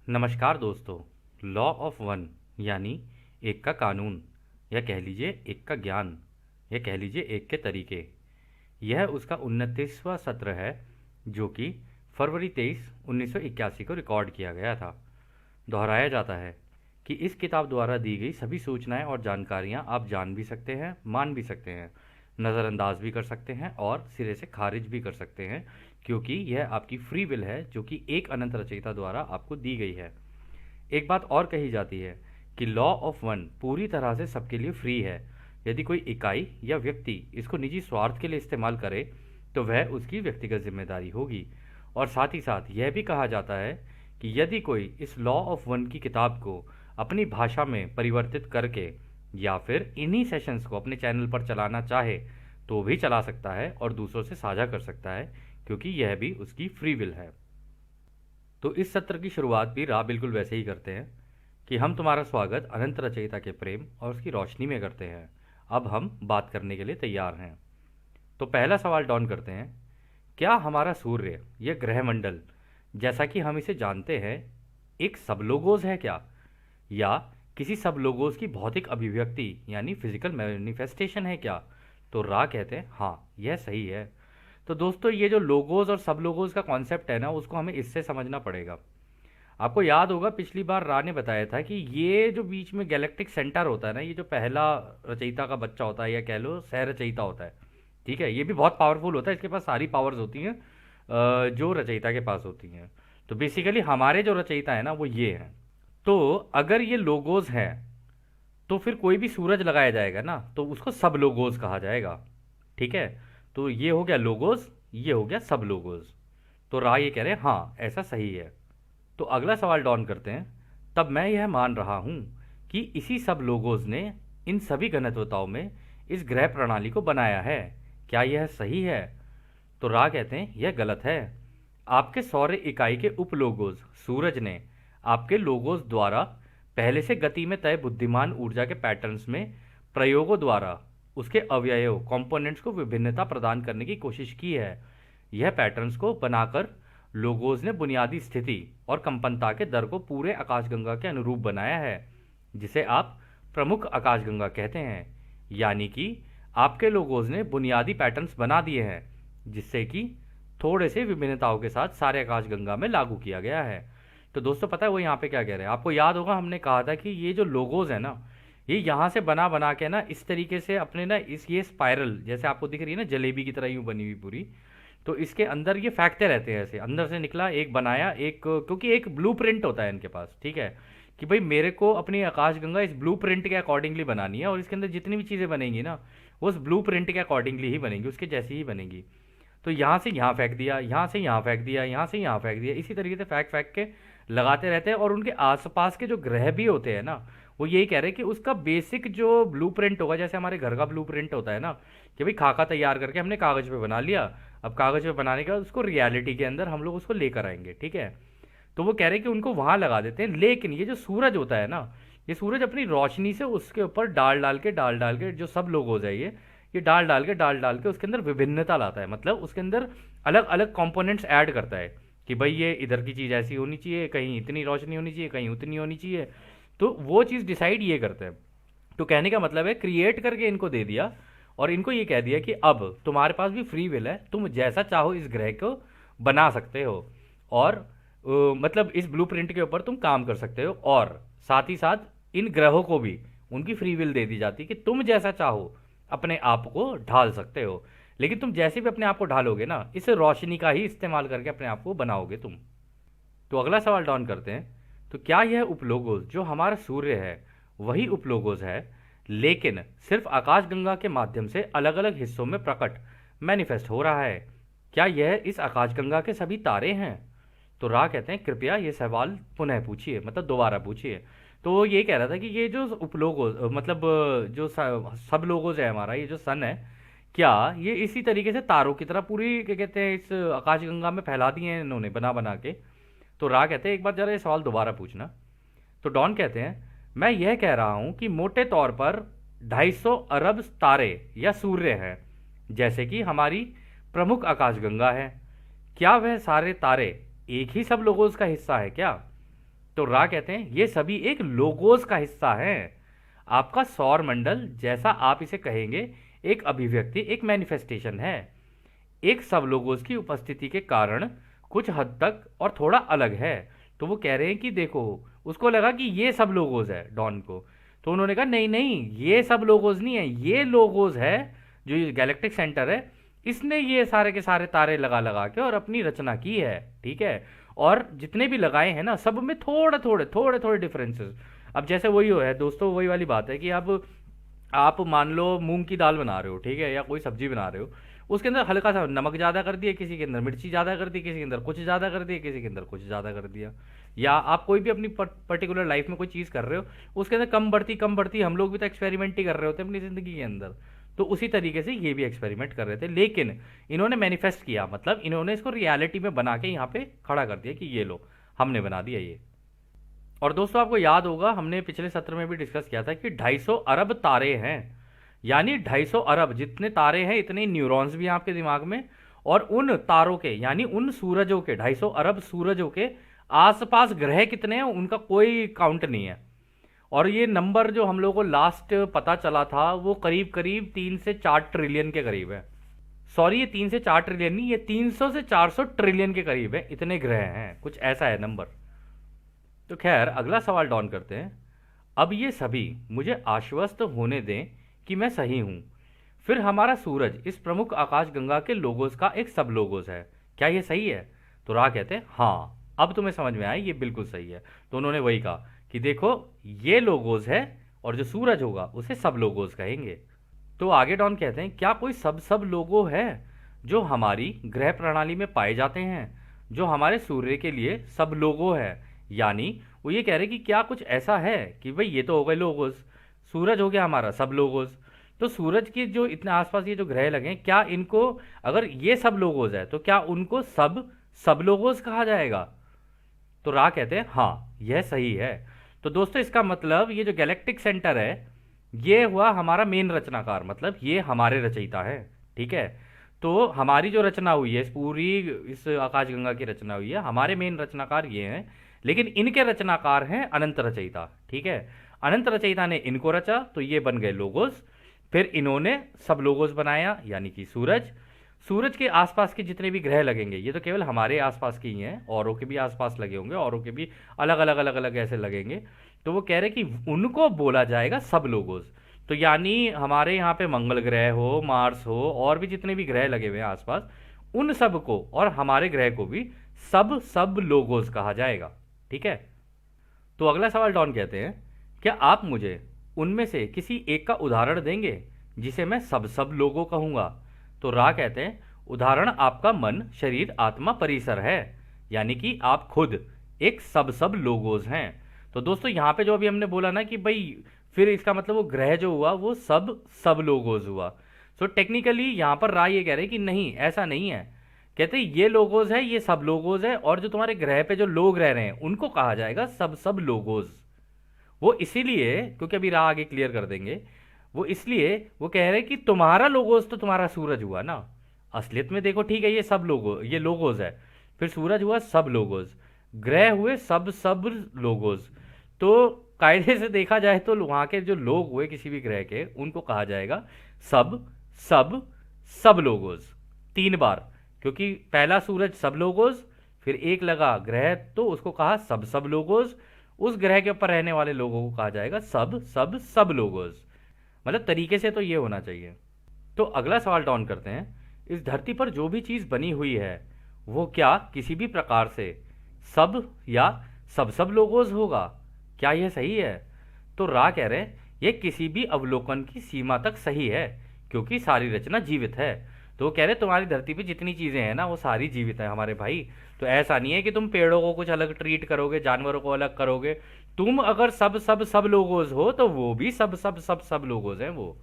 नमस्कार दोस्तों। Law of one यानी एक का कानून, या कह लीजिए एक का ज्ञान, या कह लीजिए एक के तरीके। यह उसका 29वां सत्र है जो कि फरवरी 23 1981 को रिकॉर्ड किया गया था। दोहराया जाता है कि इस किताब द्वारा दी गई सभी सूचनाएं और जानकारियां आप जान भी सकते हैं, मान भी सकते हैं, नज़रअंदाज भी कर सकते हैं और सिरे से खारिज भी कर सकते हैं, क्योंकि यह आपकी फ्री विल है जो कि एक अनंत रचयिता द्वारा आपको दी गई है। एक बात और कही जाती है कि लॉ ऑफ वन पूरी तरह से सबके लिए फ्री है। यदि कोई इकाई या व्यक्ति इसको निजी स्वार्थ के लिए इस्तेमाल करे तो वह उसकी व्यक्तिगत जिम्मेदारी होगी। और साथ ही साथ यह भी कहा जाता है कि यदि कोई इस लॉ ऑफ वन की किताब को अपनी भाषा में परिवर्तित करके या फिर इन्हीं सेशंस को अपने चैनल पर चलाना चाहे तो भी चला सकता है और दूसरों से साझा कर सकता है, क्योंकि यह भी उसकी फ्री विल है। तो इस सत्र की शुरुआत भी राह बिल्कुल वैसे ही करते हैं कि हम तुम्हारा स्वागत अनंत रचयिता के प्रेम और उसकी रोशनी में करते हैं। अब हम बात करने के लिए तैयार हैं। तो पहला सवाल डॉन करते हैं, क्या हमारा सूर्य यह ग्रहमंडल जैसा कि हम इसे जानते हैं एक सबलोगोस है क्या, या किसी सबलोगोस की भौतिक अभिव्यक्ति यानी फिजिकल मैनिफेस्टेशन है क्या? तो रा कहते हैं हाँ, यह सही है। तो दोस्तों, ये जो लोगोस और सब लोगोस का कॉन्सेप्ट है ना, उसको हमें इससे समझना पड़ेगा। आपको याद होगा पिछली बार रा ने बताया था कि ये जो बीच में गैलेक्टिक सेंटर होता है ना, ये जो पहला रचयिता का बच्चा होता है या कह लो सह रचयिता होता है, ठीक है, ये भी बहुत पावरफुल होता है। इसके पास सारी पावर्स होती हैं जो रचयिता के पास होती हैं। तो बेसिकली हमारे जो रचयिता है ना वो ये हैं। तो अगर ये लोगोस हैं तो फिर कोई भी सूरज लगाया जाएगा ना तो उसको सब लोगोस कहा जाएगा, ठीक है। तो ये हो गया लोगोस, ये हो गया सब लोगोस। तो रा ये कह रहे हैं हाँ ऐसा सही है। तो अगला सवाल डॉन करते हैं, तब मैं यह मान रहा हूं कि इसी सब लोगोस ने इन सभी घनत्वताओं में इस ग्रह प्रणाली को बनाया है, क्या यह सही है? तो रा कहते हैं यह गलत है। आपके सौर इकाई के उप लोगोस सूरज ने आपके लोगोस द्वारा पहले से गति में तय बुद्धिमान ऊर्जा के पैटर्न्स में प्रयोगों द्वारा उसके अवयव कंपोनेंट्स को विभिन्नता प्रदान करने की कोशिश की है। यह पैटर्न्स को बनाकर लोगोस ने बुनियादी स्थिति और कंपनता के दर को पूरे आकाशगंगा के अनुरूप बनाया है, जिसे आप प्रमुख आकाशगंगा कहते हैं। यानी कि आपके लोगोस ने बुनियादी पैटर्न्स बना दिए हैं जिससे कि थोड़े से विभिन्नताओं के साथ सारे आकाशगंगा में लागू किया गया है। तो दोस्तों, पता है वो यहाँ पे क्या कह रहे हैं? आपको याद होगा हमने कहा था कि ये जो लोगोस है ना, ये यहाँ से बना बना के ना इस तरीके से अपने ना इस ये स्पाइरल जैसे आपको दिख रही है ना, जलेबी की तरह यूं बनी हुई पूरी, तो इसके अंदर ये फेंकते रहते हैं ऐसे, अंदर से निकला एक बनाया एक, क्योंकि एक ब्लूप्रिंट होता है इनके पास, ठीक है, कि भाई मेरे को अपनी आकाशगंगा इस ब्लूप्रिंट के अकॉर्डिंगली बनानी है और इसके अंदर जितनी भी चीज़ें बनेंगी ना वो उस ब्लूप्रिंट के अकॉर्डिंगली ही बनेंगी, उसके जैसी ही बनेंगी। तो यहाँ से यहाँ फेंक दिया, यहाँ से यहाँ फेंक दिया, यहाँ से यहाँ फेंक दिया, इसी तरीके से फेंक फेंक के लगाते रहते हैं। और उनके आसपास के जो ग्रह भी होते हैं ना, वो यही कह रहे हैं कि उसका बेसिक जो ब्लूप्रिंट होगा, जैसे हमारे घर का ब्लूप्रिंट होता है ना, कि भाई खाका तैयार करके हमने कागज़ पे बना लिया, अब कागज़ पे बनाने के बाद उसको रियलिटी के अंदर हम लोग उसको लेकर आएंगे, ठीक है। तो वो कह रहे हैं कि उनको वहाँ लगा देते हैं। लेकिन ये जो सूरज होता है ना, ये सूरज अपनी रोशनी से उसके ऊपर डाल डाल के जो सब लोग हो जाइए, ये डाल डाल के उसके अंदर विभिन्नता लाता है। मतलब उसके अंदर अलग अलग कंपोनेंट्स ऐड करता है कि भाई ये इधर की चीज़ ऐसी होनी चाहिए, कहीं इतनी रोशनी होनी चाहिए, कहीं उतनी होनी चाहिए। तो वो चीज़ डिसाइड ये करते हैं। तो कहने का मतलब है क्रिएट करके इनको दे दिया और इनको ये कह दिया कि अब तुम्हारे पास भी फ्री विल है, तुम जैसा चाहो इस ग्रह को बना सकते हो और मतलब इस ब्लूप्रिंट के ऊपर तुम काम कर सकते हो। और साथ ही साथ इन ग्रहों को भी उनकी फ्री विल दे दी जाती है कि तुम जैसा चाहो अपने आप को ढाल सकते हो, लेकिन तुम जैसे भी अपने आप को ढालोगे ना, इस रोशनी का ही इस्तेमाल करके अपने आप को बनाओगे तुम। तो अगला सवाल डाउन करते हैं, तो क्या यह उपलोगोस जो हमारा सूर्य है वही उपलोगोस है, लेकिन सिर्फ आकाशगंगा के माध्यम से अलग अलग हिस्सों में प्रकट मैनिफेस्ट हो रहा है? क्या यह इस आकाशगंगा के सभी तारे हैं? तो रा कहते हैं कृपया ये सवाल पुनः पूछिए, मतलब दोबारा पूछिए। तो वो ये कह रहा था कि ये जो उपलोगोस मतलब जो सब लोगोस है हमारा, ये जो सन है, क्या ये इसी तरीके से तारों की तरह पूरी क्या कहते हैं इस आकाशगंगा में फैला दिए हैं इन्होंने बना बना के? तो रा कहते हैं एक बार जरा ये सवाल दोबारा पूछना। तो डॉन कहते हैं मैं यह कह रहा हूं कि मोटे तौर पर 250 अरब तारे या सूर्य हैं, जैसे कि हमारी प्रमुख आकाशगंगा है। क्या वह सारे तारे एक ही सब लोगों का हिस्सा है क्या? तो रा कहते हैं ये सभी एक लोगोस का हिस्सा हैं। आपका सौर मंडल, जैसा आप इसे कहेंगे, एक अभिव्यक्ति, एक मैनिफेस्टेशन है, एक सब लोगों की उपस्थिति के कारण कुछ हद तक और थोड़ा अलग है। तो वो कह रहे हैं कि देखो, उसको लगा कि ये सब लोगोस है डॉन को, तो उन्होंने कहा नहीं नहीं, ये सब लोगोस नहीं है, ये लोगोस है जो ये गैलेक्टिक सेंटर है, इसने ये सारे के सारे तारे लगा लगा के और अपनी रचना की है। ठीक है, और जितने भी लगाए हैं ना, सब में थोड़े थोड़े थोड़े थोड़े डिफरेंसेस। अब जैसे वही हो है दोस्तों, वही वाली बात है कि अब आप मान लो मूंग की दाल बना रहे हो, ठीक है, या कोई सब्जी बना रहे हो, उसके अंदर हल्का सा नमक ज़्यादा कर दिया, किसी के अंदर मिर्ची ज़्यादा कर दी, किसी के अंदर कुछ ज़्यादा कर दिया, किसी के अंदर कुछ ज़्यादा कर दिया। या आप कोई भी अपनी पर्टिकुलर लाइफ में कोई चीज़ कर रहे हो, उसके अंदर कम बढ़ती, हम लोग भी तो एक्सपेरिमेंट ही कर रहे होते हैं अपनी ज़िंदगी के अंदर। तो उसी तरीके से ये भी एक्सपेरिमेंट कर रहे थे, लेकिन इन्होंने मैनिफेस्ट किया, मतलब इन्होंने इसको रियलिटी में बना के यहाँ पे खड़ा कर दिया कि ये लो, हमने बना दिया ये। और दोस्तों आपको याद होगा, हमने पिछले सत्र में भी डिस्कस किया था कि 250 अरब तारे हैं, यानी 250 अरब जितने तारे हैं इतने न्यूरॉन्स भी हैं आपके दिमाग में। और उन तारों के, यानी उन सूरजों के, 250 अरब सूरजों के आसपास ग्रह कितने हैं उनका कोई काउंट नहीं है। और ये नंबर जो हम लोगों को लास्ट पता चला था वो करीब करीब 3 से 4 ट्रिलियन के करीब है। सॉरी, ये 3 से 4 ट्रिलियन नहीं, ये 300 से 400 ट्रिलियन के करीब है, इतने ग्रह हैं, कुछ ऐसा है नंबर। तो खैर, अगला सवाल डॉन करते हैं। अब ये सभी मुझे आश्वस्त होने दें कि मैं सही हूं। फिर हमारा सूरज इस प्रमुख आकाशगंगा के लोगोस का एक सब लोगोस है, क्या ये सही है? तो रा कहते हैं हाँ, अब तुम्हें समझ में आया, ये बिल्कुल सही है। तो उन्होंने वही कहा कि देखो, ये लोगोस है और जो सूरज होगा उसे सब लोगोस कहेंगे। तो आगे डॉन कहते हैं क्या कोई सब सब लोगो है जो हमारी ग्रह प्रणाली में पाए जाते हैं, जो हमारे सूर्य के लिए सब लोगो है? यानी वो ये कह रहे कि क्या कुछ ऐसा है कि भाई ये तो हो गए लोगोस, सूरज हो गया हमारा सब लोगोस, तो सूरज के जो इतने आसपास ये जो ग्रह लगे हैं, क्या इनको, अगर ये सब लोगोस है तो क्या उनको सब सब लोगोस कहा जाएगा? तो रा कहते हैं हाँ, यह सही है। तो दोस्तों इसका मतलब ये जो गैलेक्टिक सेंटर है ये हुआ हमारा मेन रचनाकार, मतलब ये हमारे रचयिता है। ठीक है, तो हमारी जो रचना हुई है, इस पूरी इस आकाशगंगा की रचना हुई है, हमारे मेन रचनाकार ये हैं, लेकिन इनके रचनाकार हैं अनंत रचयिता। ठीक है, अनंत रचयिता ने इनको रचा तो ये बन गए लोगोस। फिर इन्होंने सब लोगोस बनाया, यानी कि सूरज। सूरज के आसपास के जितने भी ग्रह लगेंगे, ये तो केवल हमारे आसपास के ही हैं, औरों के भी आसपास लगे होंगे, औरों के भी अलग अलग अलग अलग ऐसे लगेंगे। तो वो कह रहे कि उनको बोला जाएगा सब लोगोस। तो यानी हमारे यहाँ पे मंगल ग्रह हो, मार्स हो, और भी जितने भी ग्रह लगे हुए हैं आसपास, उन सब को और हमारे ग्रह को भी सब सब लोगोस कहा जाएगा। ठीक है, तो अगला सवाल डॉन कहते हैं क्या आप मुझे उनमें से किसी एक का उदाहरण देंगे जिसे मैं सब सब लोगों कहूंगा? तो रा कहते हैं उदाहरण आपका मन, शरीर, आत्मा, परिसर है, यानी कि आप खुद एक सब सब लोगोस हैं। तो दोस्तों यहाँ पे जो अभी हमने बोला ना कि भाई फिर इसका मतलब वो ग्रह जो हुआ वो सब सब लोगोस हुआ। सो टेक्निकली यहाँ पर रा ये कह रहे हैं कि नहीं, ऐसा नहीं है। कहते हैं ये लोगोस है, ये सब लोगोस है, और जो तुम्हारे ग्रह पे जो लोग रह रहे हैं उनको कहा जाएगा सब सब लोगोस। वो इसीलिए, क्योंकि अभी रा आगे क्लियर कर देंगे, वो इसलिए वो कह रहे हैं कि तुम्हारा लोगोस तो तुम्हारा सूरज हुआ ना, असलियत में देखो, ठीक है, ये सब लोगो, ये लोगोस है, फिर सूरज हुआ सब लोगोस, ग्रह हुए सब सब लोगोस। तो कायदे से देखा जाए तो वहां के जो लोग हुए किसी भी ग्रह के, उनको कहा जाएगा सब सब सब लोगोस, 3 बार, क्योंकि पहला सूरज सब लोगोस, फिर एक लगा ग्रह तो उसको कहा सब सब लोगोस, उस ग्रह के ऊपर रहने वाले लोगों को कहा जाएगा सब सब सब लोगोस। मतलब तरीके से तो ये होना चाहिए। तो अगला सवाल डॉन करते हैं, इस धरती पर जो भी चीज़ बनी हुई है वो क्या किसी भी प्रकार से सब या सब सब लोगोस होगा, क्या यह सही है? तो रा कह रहे हैं यह किसी भी अवलोकन की सीमा तक सही है, क्योंकि सारी रचना जीवित है। तो वो कह रहे तुम्हारी धरती पे जितनी चीज़ें हैं ना वो सारी जीवित है हमारे भाई। तो ऐसा नहीं है कि तुम पेड़ों को कुछ अलग ट्रीट करोगे, जानवरों को अलग करोगे। तुम अगर सब सब सब लोगोस हो तो वो भी सब सब सब सब लोगोस हैं वो।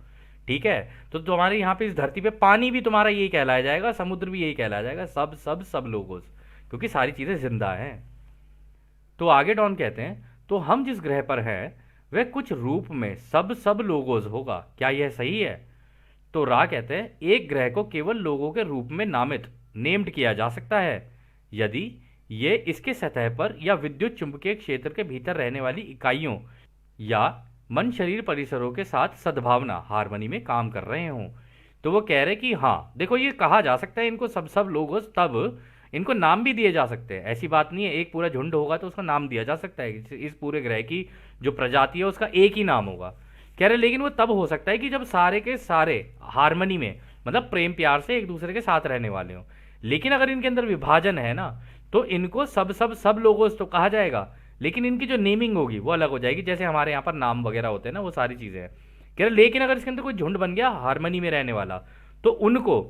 ठीक है, तो तुम्हारे यहाँ पे इस धरती पे पानी भी तुम्हारा यही कहलाया जाएगा, समुद्र भी यही कहलाया जाएगा, सब सब सब लोगोस, क्योंकि सारी चीज़ें जिंदा हैं। तो आगे डॉन कहते हैं तो हम जिस ग्रह पर हैं वह कुछ रूप में सब सब लोगोस होगा, क्या यह सही है? तो रा कहते हैं एक ग्रह को केवल लोगों के रूप में नामित नेम्ड किया जा सकता है यदि ये इसके सतह पर या विद्युत चुंबकीय क्षेत्र के भीतर रहने वाली इकाइयों या मन शरीर परिसरों के साथ सद्भावना हार्मनी में काम कर रहे हों। तो वो कह रहे कि हाँ देखो ये कहा जा सकता है इनको सब सब लोगोस, तब इनको नाम भी दिए जा सकते हैं। ऐसी बात नहीं है, एक पूरा झुंड होगा तो उसका नाम दिया जा सकता है। इस पूरे ग्रह की जो प्रजाति है उसका एक ही नाम होगा। कह रहे लेकिन वो तब हो सकता है कि जब सारे के सारे हार्मनी में, मतलब प्रेम प्यार से एक दूसरे के साथ रहने वाले हों। लेकिन अगर इनके अंदर विभाजन है ना, तो इनको सब सब सब लोगों तो कहा जाएगा, लेकिन इनकी जो नेमिंग होगी वो अलग हो जाएगी। जैसे हमारे यहाँ पर नाम वगैरह होते हैं ना, वो सारी चीज़ें हैं। कह रहे लेकिन अगर इसके अंदर कोई झुंड बन गया हार्मनी में रहने वाला, तो उनको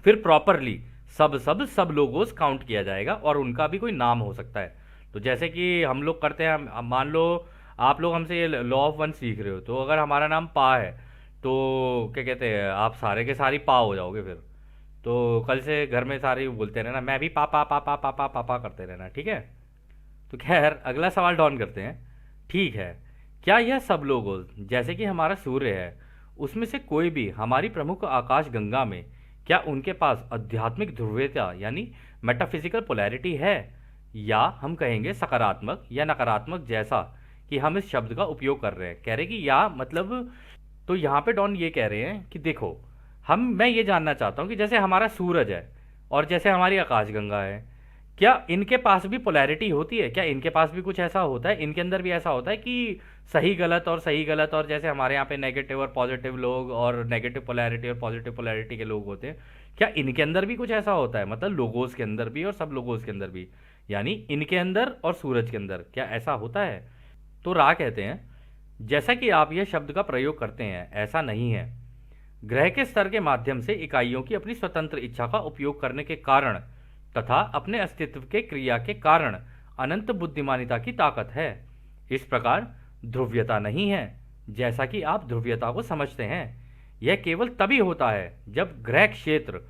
फिर प्रॉपरली सब सब सब लोगोस काउंट किया जाएगा और उनका भी कोई नाम हो सकता है। तो जैसे कि हम लोग करते हैं, मान लो आप लोग हमसे ये लॉ ऑफ वन सीख रहे हो, तो अगर हमारा नाम पा है तो क्या कहते हैं, आप सारे के सारी पा हो जाओगे फिर। तो कल से घर में सारे बोलते रहना, मैं भी पापा पापा पापा पापा करते रहना, ठीक है। तो खैर अगला सवाल डॉन करते हैं। ठीक है, क्या यह सब लोगों जैसे कि हमारा सूर्य है, उसमें से कोई भी हमारी प्रमुख आकाश गंगा में, क्या उनके पास आध्यात्मिक ध्रुवीयता यानी मेटाफिजिकल पोलैरिटी है, या हम कहेंगे सकारात्मक या नकारात्मक, जैसा कि हम इस शब्द का उपयोग कर रहे हैं। कह रहे कि या मतलब, तो यहाँ पे डॉन ये कह रहे हैं कि देखो मैं ये जानना चाहता हूँ कि जैसे हमारा सूरज है और जैसे हमारी आकाशगंगा है, क्या इनके पास भी पोलैरिटी होती है? क्या इनके पास भी कुछ ऐसा होता है, इनके अंदर भी ऐसा होता है कि सही गलत और सही गलत, और जैसे हमारे यहाँ पे नेगेटिव और पॉजिटिव लोग और नेगेटिव पोलैरिटी और पॉजिटिव पोलैरिटी के लोग होते हैं, क्या इनके अंदर भी कुछ ऐसा होता है? मतलब लोगोस के अंदर भी और सब लोगोस के अंदर भी, यानी इनके अंदर और सूरज के अंदर क्या ऐसा होता है? तो रा कहते हैं जैसा कि आप यह शब्द का प्रयोग करते हैं ऐसा नहीं है। ग्रह के स्तर के माध्यम से इकाइयों की अपनी स्वतंत्र इच्छा का उपयोग करने के कारण तथा अपने अस्तित्व के क्रिया के कारण अनंत बुद्धिमानिता की ताकत है। इस प्रकार ध्रुव्यता नहीं है जैसा कि आप ध्रुव्यता को समझते हैं। यह केवल तभी होता है जब ग्रह क्षेत्र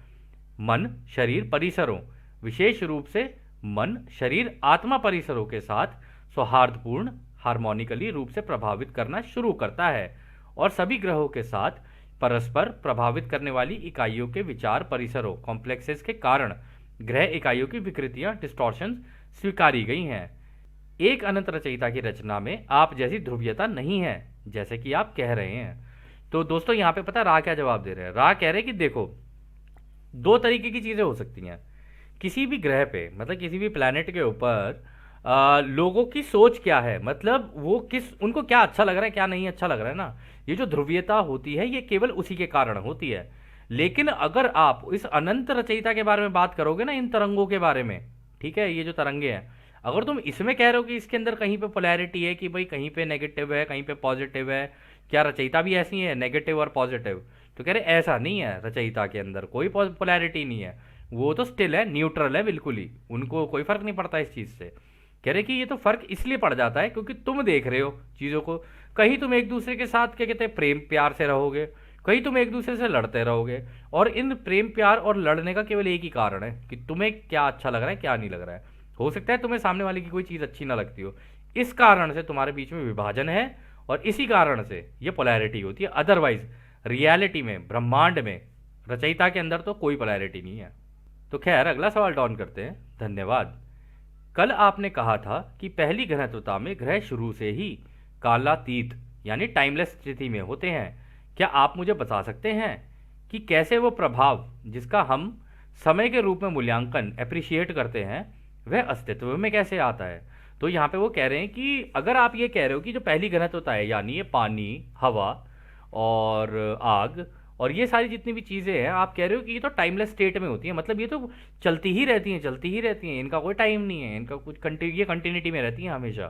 मन शरीर परिसरों, विशेष रूप से मन शरीर आत्मा परिसरों के साथ सौहार्दपूर्ण हार्मोनिकली रूप से प्रभावित करना शुरू करता है और सभी ग्रहों के साथ परस्पर प्रभावित करने वाली इकाइयों के विचार परिसरों कॉम्प्लेक्सेस के कारण ग्रह इकाइयों की विकृतियां डिस्टॉर्शन स्वीकारी गई हैं। एक अनंत रचयिता की रचना में आप जैसी ध्रुवीयता नहीं है जैसे कि आप कह रहे हैं। तो दोस्तों यहाँ पे पता रा क्या जवाब दे रहे हैं? रा कह रहे हैं कि देखो दो तरीके की चीजें हो सकती हैं किसी भी ग्रह पे, मतलब किसी भी प्लैनेट के ऊपर। लोगों की सोच क्या है, मतलब वो उनको क्या अच्छा लग रहा है क्या नहीं अच्छा लग रहा है ना, ये जो ध्रुवीयता होती है ये केवल उसी के कारण होती है। लेकिन अगर आप इस अनंत रचयिता के बारे में बात करोगे ना, इन तरंगों के बारे में, ठीक है, ये जो तरंगे हैं, अगर तुम इसमें कह रहे हो कि इसके अंदर कहीं पे पोलैरिटी है कि भाई कहीं पे नेगेटिव है कहीं पे पॉजिटिव है, क्या रचयिता भी ऐसी है नेगेटिव और पॉजिटिव? तो कह रहे ऐसा नहीं है, रचयिता के अंदर कोई पोलैरिटी नहीं है, वो तो स्टिल है, न्यूट्रल है बिल्कुल ही, उनको कोई फर्क नहीं पड़ता इस चीज़ से। कह रहे कि ये तो फर्क इसलिए पड़ जाता है क्योंकि तुम देख रहे हो चीज़ों को, कहीं तुम एक दूसरे के साथ क्या कहते हैं प्रेम प्यार से रहोगे, कहीं तुम एक दूसरे से लड़ते रहोगे, और इन प्रेम प्यार और लड़ने का केवल एक ही कारण है कि तुम्हें क्या अच्छा लग रहा है क्या नहीं लग रहा है। हो सकता है तुम्हें सामने वाले की कोई चीज़ अच्छी ना लगती हो, इस कारण से तुम्हारे बीच में विभाजन है और इसी कारण से ये पोलैरिटी होती है। अदरवाइज रियलिटी में, ब्रह्मांड में, रचयिता के अंदर तो कोई पोलैरिटी नहीं है। तो खैर अगला सवाल डॉन करते हैं। धन्यवाद। कल आपने कहा था कि पहली घनत्वता में ग्रह शुरू से ही कालातीत यानी टाइमलेस स्थिति में होते हैं। क्या आप मुझे बता सकते हैं कि कैसे वो प्रभाव जिसका हम समय के रूप में मूल्यांकन अप्रिशिएट करते हैं वह अस्तित्व में कैसे आता है? तो यहाँ पे वो कह रहे हैं कि अगर आप ये कह रहे हो कि जो पहली घनत्वता है यानी ये पानी, हवा और आग और ये सारी जितनी भी चीज़ें हैं, आप कह रहे हो कि ये तो टाइमलेस स्टेट में होती है, मतलब ये तो चलती ही रहती हैं चलती ही रहती हैं, इनका कोई टाइम नहीं है, इनका कुछ ये कंटिन्यूटी में रहती हैं हमेशा।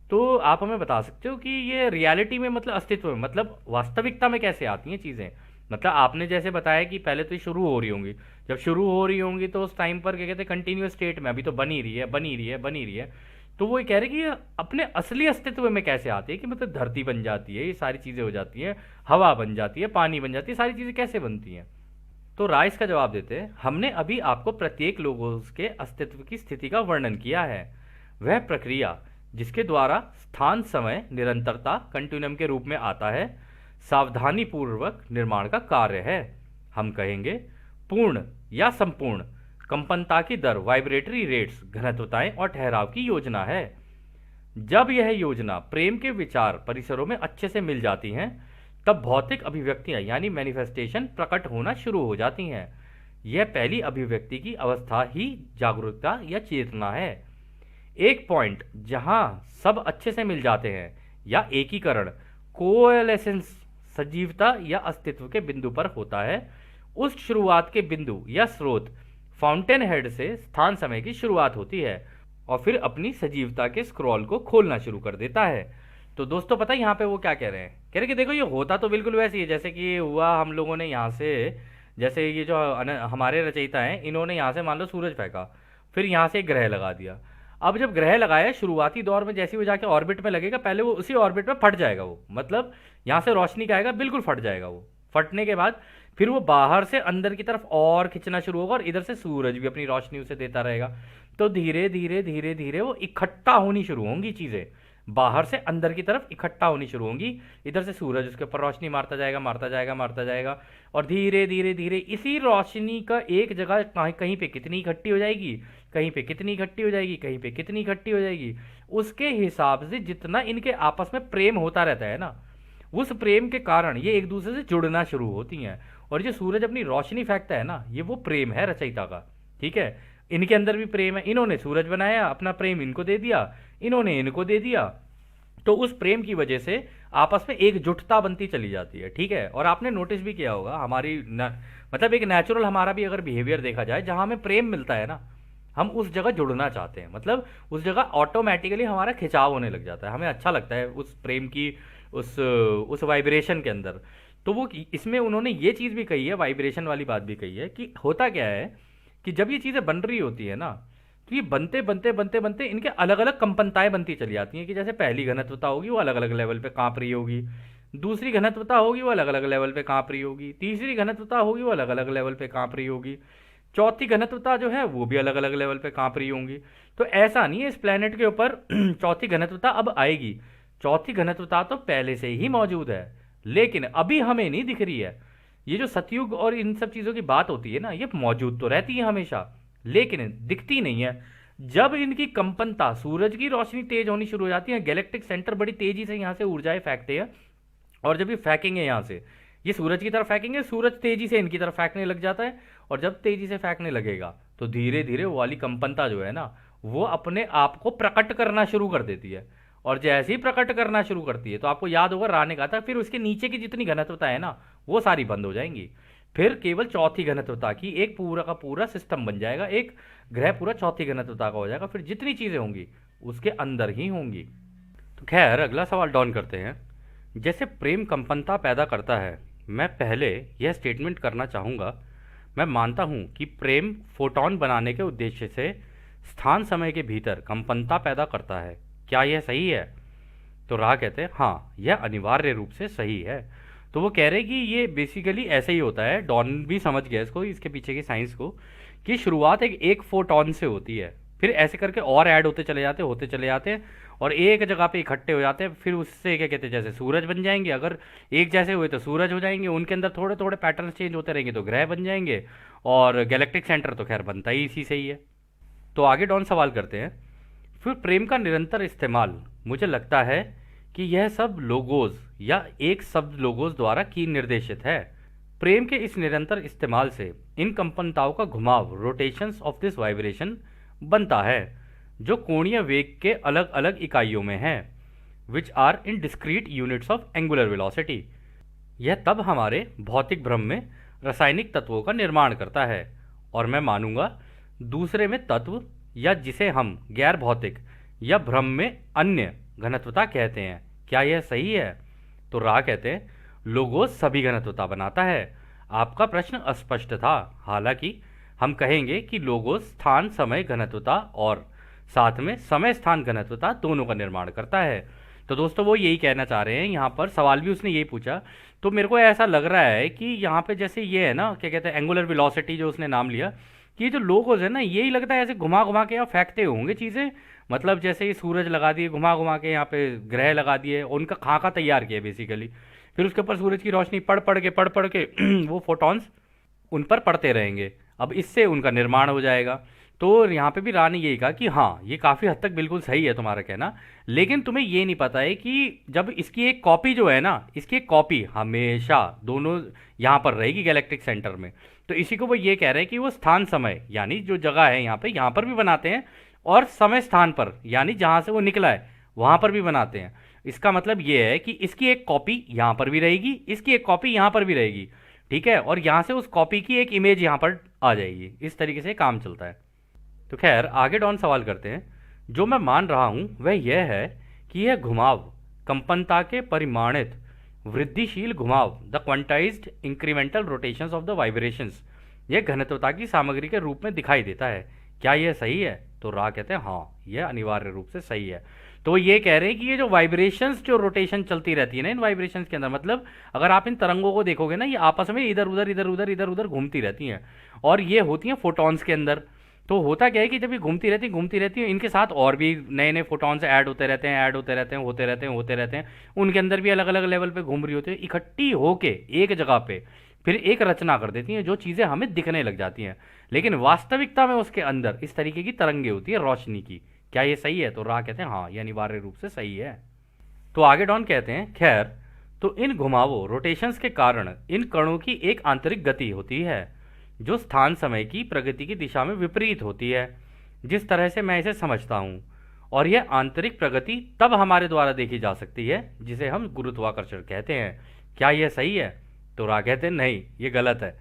तो आप हमें बता सकते हो कि ये रियलिटी में, मतलब अस्तित्व में, मतलब वास्तविकता में कैसे आती हैं चीज़ें? मतलब आपने जैसे बताया कि पहले तो ये शुरू हो रही होंगी, जब शुरू हो रही होंगी तो उस टाइम पर क्या कहते हैं कंटिन्यूस स्टेट में अभी तो बनी रही है बनी रही है बनी रही है। तो वो ये कह रहे हैं कि ये अपने असली अस्तित्व में कैसे आती है, कि मतलब धरती बन जाती है, ये सारी चीज़ें हो जाती हैं, हवा बन जाती है, पानी बन जाती है, सारी चीज़ें कैसे बनती हैं? तो राइस का जवाब देते हैं, हमने अभी आपको प्रत्येक लोगों के अस्तित्व की स्थिति का वर्णन किया है। वह प्रक्रिया जिसके द्वारा स्थान समय निरंतरता कंटिन्यूम के रूप में आता है सावधानी पूर्वक निर्माण का कार्य है। हम कहेंगे पूर्ण या संपूर्ण कंपनता की दर, वाइब्रेटरी रेट्स, घनत्वताएं और ठहराव की योजना है। जब यह योजना प्रेम के विचार परिसरों में अच्छे से मिल जाती हैं, तब भौतिक अभिव्यक्तियां यानी मैनिफेस्टेशन प्रकट होना शुरू हो जाती हैं। यह पहली अभिव्यक्ति की अवस्था ही जागरूकता या चेतना है। एक पॉइंट जहां सब अच्छे से मिल जाते हैं या एकीकरण, कोएलेसेंस, सजीवता या अस्तित्व के बिंदु पर होता है, उस शुरुआत के बिंदु या स्रोत फाउंटेन हेड से स्थान समय की शुरुआत होती है और फिर अपनी सजीवता के स्क्रॉल को खोलना शुरू कर देता है। तो दोस्तों पता है यहाँ पे वो क्या कह रहे हैं? कह रहे हैं कि देखो ये होता तो बिल्कुल वैसे ही है जैसे कि ये हुआ हम लोगों ने यहाँ से, जैसे ये जो हमारे रचयिता हैं इन्होंने यहाँ से मान लो सूरज फेंका, फिर यहाँ से एक ग्रह लगा दिया। अब जब ग्रह लगाया शुरुआती दौर में, जैसे ही वो जाके ऑर्बिट में लगेगा, पहले वो उसी ऑर्बिट में फट जाएगा, वो मतलब यहाँ से रोशनी का आएगा बिल्कुल फट जाएगा। वो फटने के बाद फिर वो बाहर से अंदर की तरफ और खिंचना शुरू होगा और इधर से सूरज भी अपनी रोशनी उसे देता रहेगा। तो धीरे धीरे धीरे धीरे वो इकट्ठा होनी शुरू होंगी, चीज़ें बाहर से अंदर की तरफ इकट्ठा होनी शुरू होंगी। इधर से सूरज उसके ऊपर रोशनी मारता जाएगा मारता जाएगा मारता जाएगा, और धीरे धीरे धीरे इसी रोशनी का एक जगह कहीं कहीं पे कितनी इकट्ठी हो जाएगी, कहीं पे कितनी इकट्ठी हो जाएगी, कहीं पे कितनी इकट्ठी हो जाएगी, उसके हिसाब से जितना इनके आपस में प्रेम होता रहता है ना, उस प्रेम के कारण ये एक दूसरे से जुड़ना शुरू होती हैं। और जो सूरज अपनी रोशनी फेंकता है ना, ये वो प्रेम है रचयिता का। ठीक है, इनके अंदर भी प्रेम है, इन्होंने सूरज बनाया, अपना प्रेम इनको दे दिया, इन्होंने इनको दे दिया, तो उस प्रेम की वजह से आपस में एकजुटता बनती चली जाती है। ठीक है, और आपने नोटिस भी किया होगा हमारी मतलब एक नेचुरल हमारा भी अगर बिहेवियर देखा जाए, जहां हमें प्रेम मिलता है ना, हम उस जगह जुड़ना चाहते हैं, मतलब उस जगह ऑटोमेटिकली हमारा खिंचाव होने लग जाता है, हमें अच्छा लगता है उस प्रेम की उस वाइब्रेशन के अंदर। तो वो इसमें उन्होंने ये चीज़ भी कही है, वाइब्रेशन वाली बात भी कही है कि होता क्या है कि जब ये चीज़ें बन रही होती है ना, तो ये बनते बनते बनते बनते इनके अलग अलग कंपनताएं बनती चली जाती हैं कि जैसे पहली घनत्वता होगी वो अलग अलग लेवल पे कांप रही होगी, दूसरी घनत्वता होगी वो अलग अलग लेवल पे कांप रही होगी, तीसरी घनत्वता होगी वो अलग अलग लेवल पे कांप रही होगी, चौथी घनत्वता जो है वो भी अलग अलग लेवल पे कांप रही होंगी। तो ऐसा नहीं है इस प्लेनेट के ऊपर चौथी घनत्वता अब आएगी, चौथी घनत्वता तो पहले से ही मौजूद है, लेकिन अभी हमें नहीं दिख रही है। ये जो सतयुग और इन सब चीज़ों की बात होती है ना, ये मौजूद तो रहती है हमेशा, लेकिन दिखती नहीं है। जब इनकी कंपनता, सूरज की रोशनी तेज होनी शुरू हो जाती है, गैलेक्टिक सेंटर बड़ी तेजी से यहाँ से ऊर्जाएं फेंकते हैं, और जब ये फेंकेंगे यहाँ से, ये सूरज की तरफ फेंकेंगे, सूरज तेजी से इनकी तरफ फेंकने लग जाता है, और जब तेजी से फेंकने लगेगा तो धीरे धीरे वो वाली कंपनता जो है ना, वो अपने आप को प्रकट करना शुरू कर देती है। और जैसे ही प्रकट करना शुरू करती है, तो आपको याद होगा राने का था, फिर उसके नीचे की जितनी घनत्वता है ना, वो सारी बंद हो जाएंगी। फिर केवल चौथी घनत्वता की एक पूरा का पूरा सिस्टम बन जाएगा, एक ग्रह पूरा चौथी घनत्वता का हो जाएगा, फिर जितनी चीज़ें होंगी उसके अंदर ही होंगी। तो खैर अगला सवाल डॉन करते हैं। जैसे प्रेम कंपनता पैदा करता है, मैं पहले यह स्टेटमेंट करना चाहूँगा, मैं मानता हूँ कि प्रेम फोटॉन बनाने के उद्देश्य से स्थान समय के भीतर कंपनता पैदा करता है। क्या यह सही है? तो राह कहते हैं हाँ, यह अनिवार्य रूप से सही है। तो वो कह रहे कि ये बेसिकली ऐसे ही होता है, डॉन भी समझ गया इसको, इसके पीछे की साइंस को, कि शुरुआत एक फोटॉन से होती है, फिर ऐसे करके और ऐड होते चले जाते हैं और एक जगह पे इकट्ठे हो जाते हैं, फिर उससे क्या कहते हैं, जैसे सूरज बन जाएंगे, अगर एक जैसे हुए तो सूरज हो जाएंगे, उनके अंदर थोड़े थोड़े पैटर्न चेंज होते रहेंगे तो ग्रह बन जाएंगे, और गैलेक्टिक सेंटर तो खैर बनता ही इसी से ही है। तो आगे डॉन सवाल करते हैं, फिर प्रेम का निरंतर इस्तेमाल, मुझे लगता है कि यह सब लोगोज या एक शब्द लोगोज द्वारा की निर्देशित है। प्रेम के इस निरंतर इस्तेमाल से इन कंपनताओं का घुमाव, रोटेशंस ऑफ दिस वाइब्रेशन बनता है, जो कोणीय वेग के अलग अलग इकाइयों में है, which are in discrete units of angular velocity. यह तब हमारे भौतिक भ्रम में रासायनिक तत्वों का निर्माण करता है, और मैं मानूंगा दूसरे में तत्व, या जिसे हम गैर भौतिक या भ्रम में अन्य घनत्वता कहते हैं। क्या यह सही है? तो राह कहते हैं लोगोस सभी घनत्वता बनाता है। आपका प्रश्न अस्पष्ट था, हालांकि हम कहेंगे कि लोगोस स्थान समय घनत्वता और साथ में समय स्थान घनत्वता दोनों का निर्माण करता है। तो दोस्तों वो यही कहना चाह रहे हैं, यहाँ पर सवाल भी उसने यही पूछा, तो मेरे को ऐसा लग रहा है कि यहाँ पे जैसे ये है ना, क्या कहते हैं, एंगुलर वेलोसिटी जो उसने नाम लिया, कि ये जो लोगोस है ना, यही लगता है ऐसे घुमा घुमा के यहाँ फेंकते होंगे चीज़ें, मतलब जैसे ये सूरज लगा दिए घुमा घुमा के, यहाँ पे ग्रह लगा दिए, उनका खाका तैयार किया बेसिकली, फिर उसके ऊपर सूरज की रोशनी पड़ पड़ के वो फोटॉन्स उन पर पड़ते रहेंगे। अब इससे उनका निर्माण हो जाएगा। तो यहाँ पे भी रा ने यही कहा कि हाँ, ये काफ़ी हद तक बिल्कुल सही है तुम्हारा कहना, लेकिन तुम्हें ये नहीं पता है कि जब इसकी एक कॉपी जो है ना, इसकी एक कॉपी हमेशा दोनों यहाँ पर रहेगी गैलेक्टिक सेंटर में। तो इसी को वो ये कह रहे हैं कि वो स्थान समय यानी जो जगह है यहाँ पर भी बनाते हैं, और समय स्थान पर यानी जहाँ से वो निकला है वहाँ पर भी बनाते हैं। इसका मतलब ये है कि इसकी एक कॉपी यहाँ पर भी रहेगी, इसकी एक कॉपी यहाँ पर भी रहेगी, ठीक है, और यहाँ से उस कॉपी की एक इमेज यहाँ पर आ जाएगी। इस तरीके से काम चलता है। तो खैर आगे डॉन सवाल करते हैं, जो मैं मान रहा हूँ वह यह है कि यह घुमाव कंपनता के परिमाणित वृद्धिशील घुमाव the quantized incremental rotations of the vibrations यह घनत्वता की सामग्री के रूप में दिखाई देता है। क्या यह सही है? तो रा कहते हैं हाँ, यह अनिवार्य रूप से सही है। तो वो ये कह रहे हैं कि ये जो वाइब्रेशंस जो रोटेशन चलती रहती है ना इन वाइब्रेशंस के अंदर, मतलब अगर आप इन तरंगों को देखोगे ना, ये आपस में इधर उधर इधर उधर इधर उधर घूमती रहती हैं, और ये होती हैं फोटॉन्स के अंदर। तो होता क्या है कि जब ये घूमती रहती है, इनके साथ और भी नए नए फोटॉन्स ऐड होते रहते हैं, ऐड होते रहते हैं, होते रहते हैं, उनके अंदर भी अलग अलग लेवल पे घूम रही होती है, इकट्ठी होके एक जगह पे फिर एक रचना कर देती हैं, जो चीज़ें हमें दिखने लग जाती हैं। लेकिन वास्तविकता में उसके अंदर इस तरीके की तरंगे होती है रोशनी की। क्या ये सही है? तो रा कहते हैं हाँ, ये अनिवार्य रूप से सही है। तो आगे डॉन कहते हैं, खैर तो इन घुमावों रोटेशंस के कारण इन कणों की एक आंतरिक गति होती है जो स्थान समय की प्रगति की दिशा में विपरीत होती है, जिस तरह से मैं इसे समझता हूँ। और यह आंतरिक प्रगति तब हमारे द्वारा देखी जा सकती है जिसे हम गुरुत्वाकर्षण कहते हैं। क्या यह सही है? तो रा कहते हैं नहीं, ये गलत है।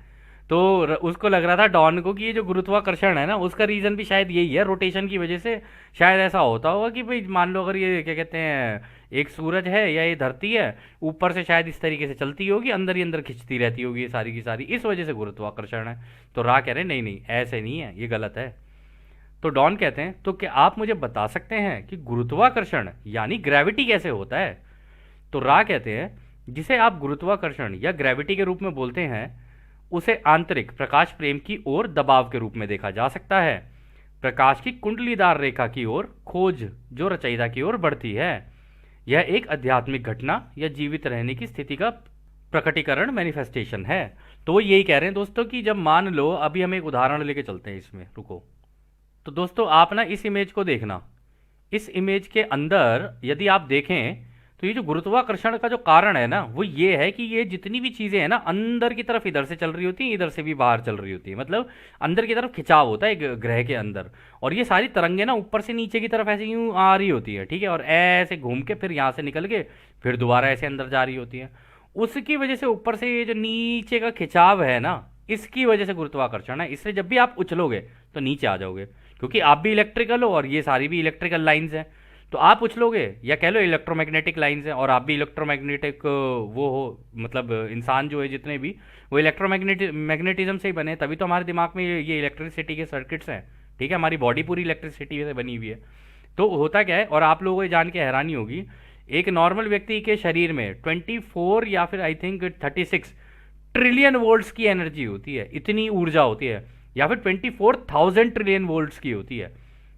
तो उसको लग रहा था डॉन को कि ये जो गुरुत्वाकर्षण है ना, उसका रीज़न भी शायद यही है, रोटेशन की वजह से शायद ऐसा होता होगा कि भाई मान लो अगर ये क्या कहते हैं एक सूरज है या ये धरती है, ऊपर से शायद इस तरीके से चलती होगी, अंदर ही अंदर खिंचती रहती होगी ये सारी की सारी, इस वजह से गुरुत्वाकर्षण है। तो रा कह रहे हैं नहीं नहीं, ऐसे नहीं है, ये गलत है। तो डॉन कहते हैं तो क्या आप मुझे बता सकते हैं कि गुरुत्वाकर्षण यानी ग्रेविटी कैसे होता है? तो रा कहते हैं जिसे आप गुरुत्वाकर्षण या ग्रेविटी के रूप में बोलते हैं उसे आंतरिक प्रकाश प्रेम की ओर दबाव के रूप में देखा जा सकता है। प्रकाश की कुंडलीदार रेखा की ओर खोज जो रचयिता की ओर बढ़ती है, यह एक आध्यात्मिक घटना या जीवित रहने की स्थिति का प्रकटीकरण मैनिफेस्टेशन है। तो वो यही कह रहे हैं दोस्तों कि जब मान लो, अभी हम एक उदाहरण लेके चलते हैं इसमें, रुको। तो दोस्तों आप ना इस इमेज को देखना, इस इमेज के अंदर यदि आप देखें तो ये जो गुरुत्वाकर्षण का जो कारण है ना, वो ये है कि ये जितनी भी चीज़ें हैं ना अंदर की तरफ इधर से चल रही होती हैं, इधर से भी बाहर चल रही होती है, मतलब अंदर की तरफ खिंचाव होता है ग्रह के अंदर, और ये सारी तरंगे ना ऊपर से नीचे की तरफ ऐसे यूँ आ रही होती है, ठीक है, और ऐसे घूम के फिर यहाँ से निकल के फिर दोबारा ऐसे अंदर जा रही होती है। उसकी वजह से ऊपर से ये जो नीचे का खिंचाव है ना, इसकी वजह से गुरुत्वाकर्षण है। इसलिए जब भी आप उछलोगे तो नीचे आ जाओगे, क्योंकि आप भी इलेक्ट्रिकल हो और ये सारी भी इलेक्ट्रिकल लाइंस हैं। तो आप उछलोगे, या कह लो इलेक्ट्रोमैग्नेटिक लाइंस हैं, और आप भी इलेक्ट्रोमैग्नेटिक वो हो, मतलब इंसान जो है जितने भी वो मैग्नेटिज्म से ही बने, तभी तो हमारे दिमाग में ये इलेक्ट्रिसिटी के सर्किट्स हैं, ठीक है, हमारी बॉडी पूरी इलेक्ट्रिसिटी से बनी हुई है। तो होता क्या है, और आप लोगों को ये जान के हैरानी होगी, एक नॉर्मल व्यक्ति के शरीर में 24 या फिर आई थिंक 36 ट्रिलियन वोल्ट्स की एनर्जी होती है, इतनी ऊर्जा होती है, या फिर 24,000 ट्रिलियन वोल्ट्स की होती है।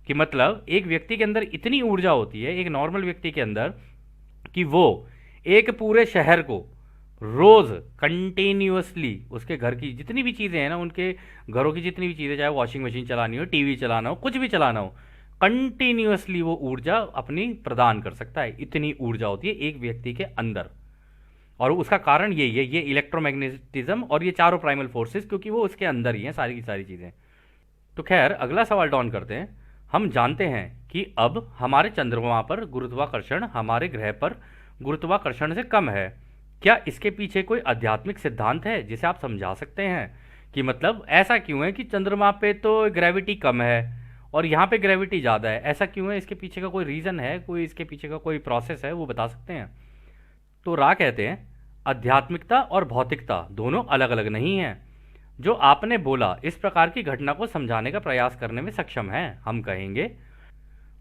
कि मतलब एक व्यक्ति के अंदर इतनी ऊर्जा होती है, एक नॉर्मल व्यक्ति के अंदर, कि वो एक पूरे शहर को रोज कंटिन्यूअसली उसके घर की जितनी भी चीज़ें हैं ना, उनके घरों की जितनी भी चीज़ें, चाहे वॉशिंग मशीन चलानी हो, टीवी चलाना हो, कुछ भी चलाना हो, कंटिन्यूअसली वो ऊर्जा अपनी प्रदान कर सकता है। इतनी ऊर्जा होती है एक व्यक्ति के अंदर, और उसका कारण यही है, ये इलेक्ट्रोमैग्नेटिज्म और ये चारों प्राइमल फोर्सेस, क्योंकि वो उसके अंदर ही हैं सारी की सारी चीज़ें। तो खैर अगला सवाल डॉन करते हैं, हम जानते हैं कि अब हमारे चंद्रमा पर गुरुत्वाकर्षण हमारे ग्रह पर गुरुत्वाकर्षण से कम है। क्या इसके पीछे कोई आध्यात्मिक सिद्धांत है जिसे आप समझा सकते हैं? कि मतलब ऐसा क्यों है कि चंद्रमा पे तो ग्रेविटी कम है और यहाँ पे ग्रेविटी ज़्यादा है, ऐसा क्यों है? इसके पीछे का कोई रीज़न है, कोई इसके पीछे का कोई प्रोसेस है, वो बता सकते हैं? तो रा कहते हैं आध्यात्मिकता और भौतिकता दोनों अलग अलग नहीं हैं। जो आपने बोला इस प्रकार की घटना को समझाने का प्रयास करने में सक्षम है। हम कहेंगे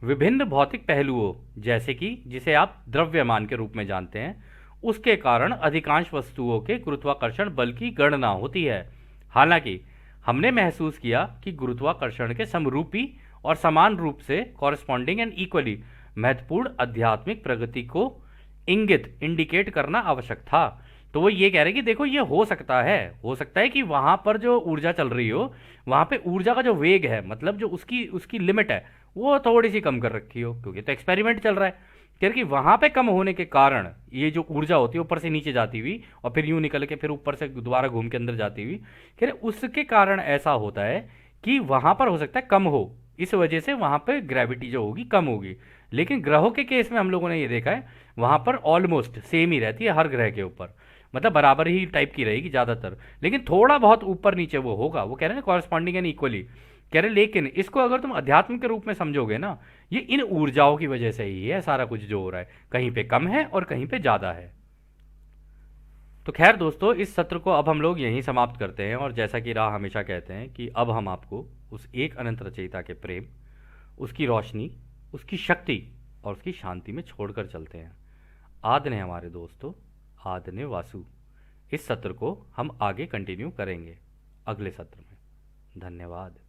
विभिन्न भौतिक पहलुओं, जैसे कि जिसे आप द्रव्यमान के रूप में जानते हैं, उसके कारण अधिकांश वस्तुओं के गुरुत्वाकर्षण बल की गणना होती है। हालांकि हमने महसूस किया कि गुरुत्वाकर्षण के समरूपी और समान रूप से कॉरस्पॉन्डिंग एंड इक्वली महत्वपूर्ण आध्यात्मिक प्रगति को इंडिकेट करना आवश्यक था। तो वो ये कह रहे हैं कि देखो ये हो सकता है कि वहां पर जो ऊर्जा चल रही हो, वहां पे ऊर्जा का जो वेग है, मतलब जो उसकी उसकी लिमिट है, वो थोड़ी सी कम कर रखी हो, क्योंकि तो एक्सपेरिमेंट चल रहा है। कह रहे कि वहां पे कम होने के कारण ये जो ऊर्जा होती है ऊपर से नीचे जाती हुई और फिर यूं निकल के फिर ऊपर से दोबारा घूम के अंदर जाती हुई, कह रहे उसके कारण ऐसा होता है कि वहां पर हो सकता है कम हो, इस वजह से वहां पे ग्रेविटी जो होगी कम होगी। लेकिन ग्रहों के केस में हम लोगों ने ये देखा है, वहां पर ऑलमोस्ट सेम ही रहती है हर ग्रह के ऊपर, मतलब बराबर ही टाइप की रहेगी ज़्यादातर, लेकिन थोड़ा बहुत ऊपर नीचे वो होगा, वो कह रहे हैं कॉरस्पॉन्डिंग एंड इक्वली। कह रहे लेकिन इसको अगर तुम अध्यात्म के रूप में समझोगे ना, ये इन ऊर्जाओं की वजह से ही है सारा कुछ जो हो रहा है, कहीं पे कम है और कहीं पे ज़्यादा है। तो खैर दोस्तों, इस सत्र को अब हम लोग यहीं समाप्त करते हैं, और जैसा कि राह हमेशा कहते हैं कि अब हम आपको उस एक अनंत रचयिता के प्रेम, उसकी रोशनी, उसकी शक्ति और उसकी शांति में छोड़कर चलते हैं। आद ने हमारे दोस्तों, आद ने वासु। इस सत्र को हम आगे कंटिन्यू करेंगे अगले सत्र में। धन्यवाद।